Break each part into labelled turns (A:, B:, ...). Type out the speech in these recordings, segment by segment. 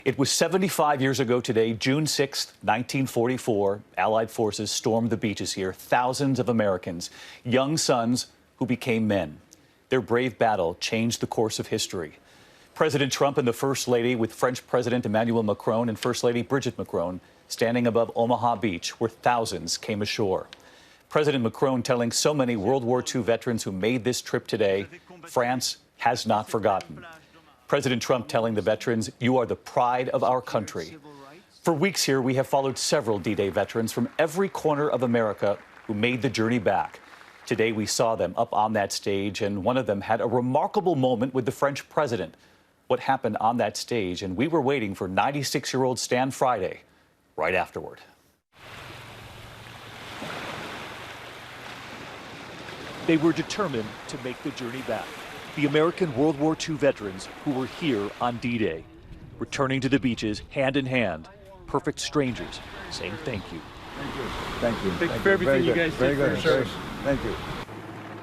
A: It was 75 years ago today, June 6, 1944. Allied forces stormed the beaches here. Thousands of Americans, young sons who became men. Their brave battle changed the course of history. President Trump and the First Lady, with French President Emmanuel Macron and First Lady Brigitte Macron, standing above Omaha Beach, where thousands came ashore. President Macron telling so many World War II veterans who made this trip today, France has not forgotten. President Trump telling the veterans, "You are the pride of our country." For weeks here, we have followed several D-Day veterans from every corner of America who made the journey back. Today, we saw them up on that stage, and one of them had a remarkable moment with the French president. What happened on that stage, and we were waiting for 96-year-old Stan Friday right afterward. They were determined to make the journey back. The American World War II veterans who were here on D-Day, returning to the beaches hand in hand, perfect strangers, saying thank you.
B: Thank you. Thank you.
C: Thank you for everything you guys did for our service.
B: Thank you.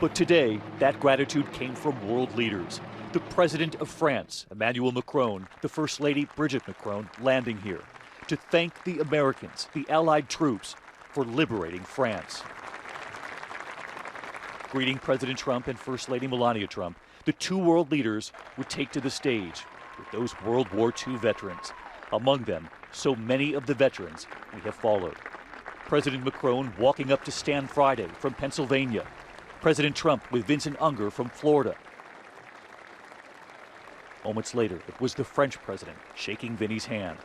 A: But today, that gratitude came from world leaders. The President of France, Emmanuel Macron, the First Lady Brigitte Macron, landing here to thank the Americans, the Allied troops, for liberating France. Greeting President Trump and First Lady Melania Trump, the two world leaders would take to the stage with those World War II veterans. Among them, so many of the veterans we have followed. President Macron walking up to Stan Friday from Pennsylvania. President Trump with Vincent Unger from Florida. Moments later, it was the French president shaking Vinny's hand.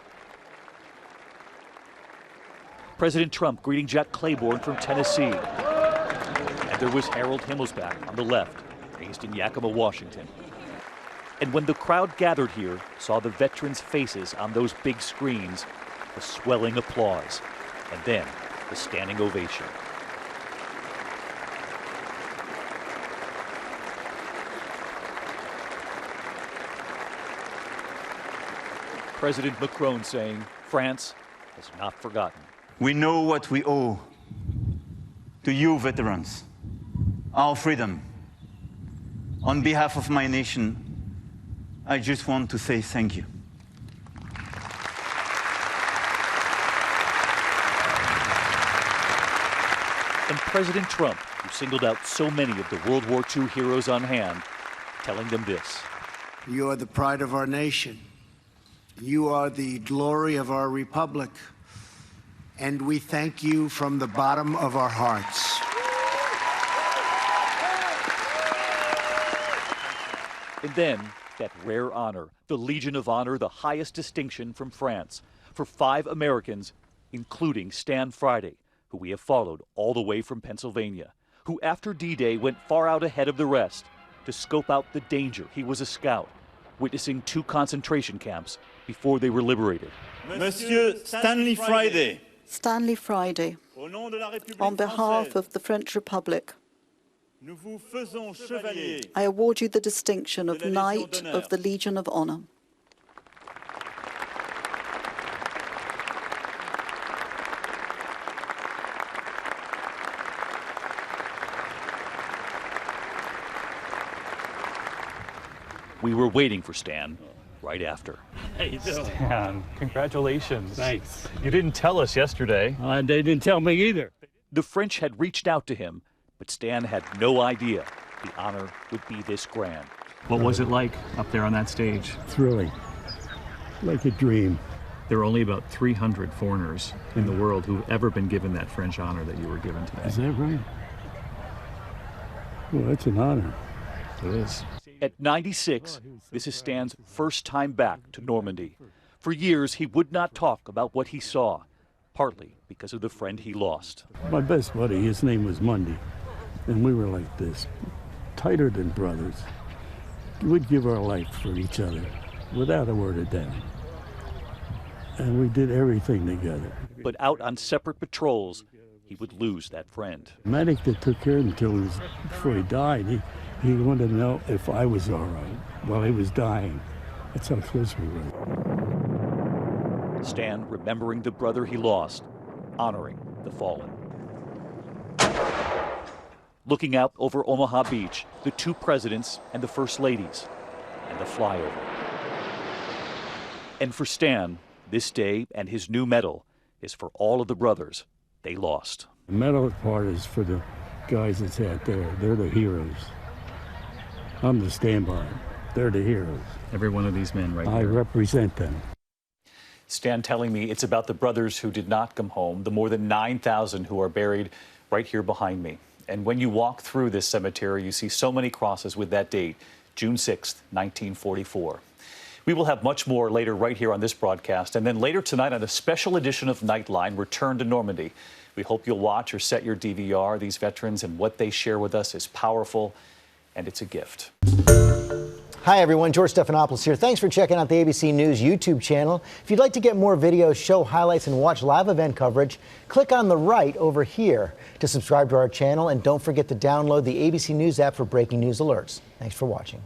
A: President Trump greeting Jack Claiborne from Tennessee. And there was Harold Himmelsbach on the left, based in Yakima, Washington. And when the crowd gathered here, saw the veterans' faces on those big screens, the swelling applause, and then the standing ovation. President Macron saying, France has not forgotten.
D: We know what we owe to you veterans, our freedom. On behalf of my nation, I just want to say thank you.
A: And President Trump, who singled out so many of the World War II heroes on hand, telling them this.
E: You are the pride of our nation. You are the glory of our republic. And we thank you from the bottom of our hearts.
A: And then, that rare honor, the Legion of Honor, the highest distinction from France, for 5 Americans, including Stan Friday, who we have followed all the way from Pennsylvania, who after D-Day went far out ahead of the rest to scope out the danger. He was a scout, witnessing 2 concentration camps before they were liberated.
D: Monsieur Stanley Friday.
F: Stanley Friday, on behalf of the French Republic, I award you the distinction of Knight of the Legion of Honor.
A: We were waiting for Stan right after.
C: Hey,
G: Stan, congratulations.
C: thanks.
G: You didn't tell us yesterday.
C: They didn't tell me either.
A: The French had reached out to him, but Stan had no idea the honor would be this grand.
G: What was it like up there on that stage?
H: Thrilling, like a dream.
G: There are only about 300 foreigners in the world who've ever been given that French honor that you were given today.
H: Is that right? Well, that's an honor.
G: It is.
A: At 96, this is Stan's first time back to Normandy. For years, he would not talk about what he saw, partly because of the friend he lost.
H: My best buddy, his name was Mundy, and we were like this, tighter than brothers. We'd give our life for each other, without a word of doubt. And we did everything together.
A: But out on separate patrols, he would lose that friend.
H: The medic that took care of him before he died, he wanted to know if I was all right while he was dying. That's how close we were.
A: Stan remembering the brother he lost, honoring the fallen. Looking out over Omaha Beach, the 2 presidents and the first ladies, and the flyover. And for Stan, this day and his new medal is for all of the brothers they lost.
H: The medal part is for the guys that's out there. They're the heroes. I'm the standby. They're the heroes.
G: Every one of these men right
H: I
G: here.
H: represent them.
A: Stan telling me it's about the brothers who did not come home, the more than 9,000 who are buried right here behind me. And when you walk through this cemetery, you see so many crosses with that date, June 6th, 1944. We will have much more later right here on this broadcast, and then later tonight on a special edition of Nightline, Return to Normandy. We hope you'll watch or set your DVR. These veterans and what they share with us is powerful, and it's a gift.
I: Hi, everyone. George Stephanopoulos here. Thanks for checking out the ABC News YouTube channel. If you'd like to get more videos, show highlights, and watch live event coverage, click on the right over here to subscribe to our channel. And don't forget to download the ABC News app for breaking news alerts. Thanks for watching.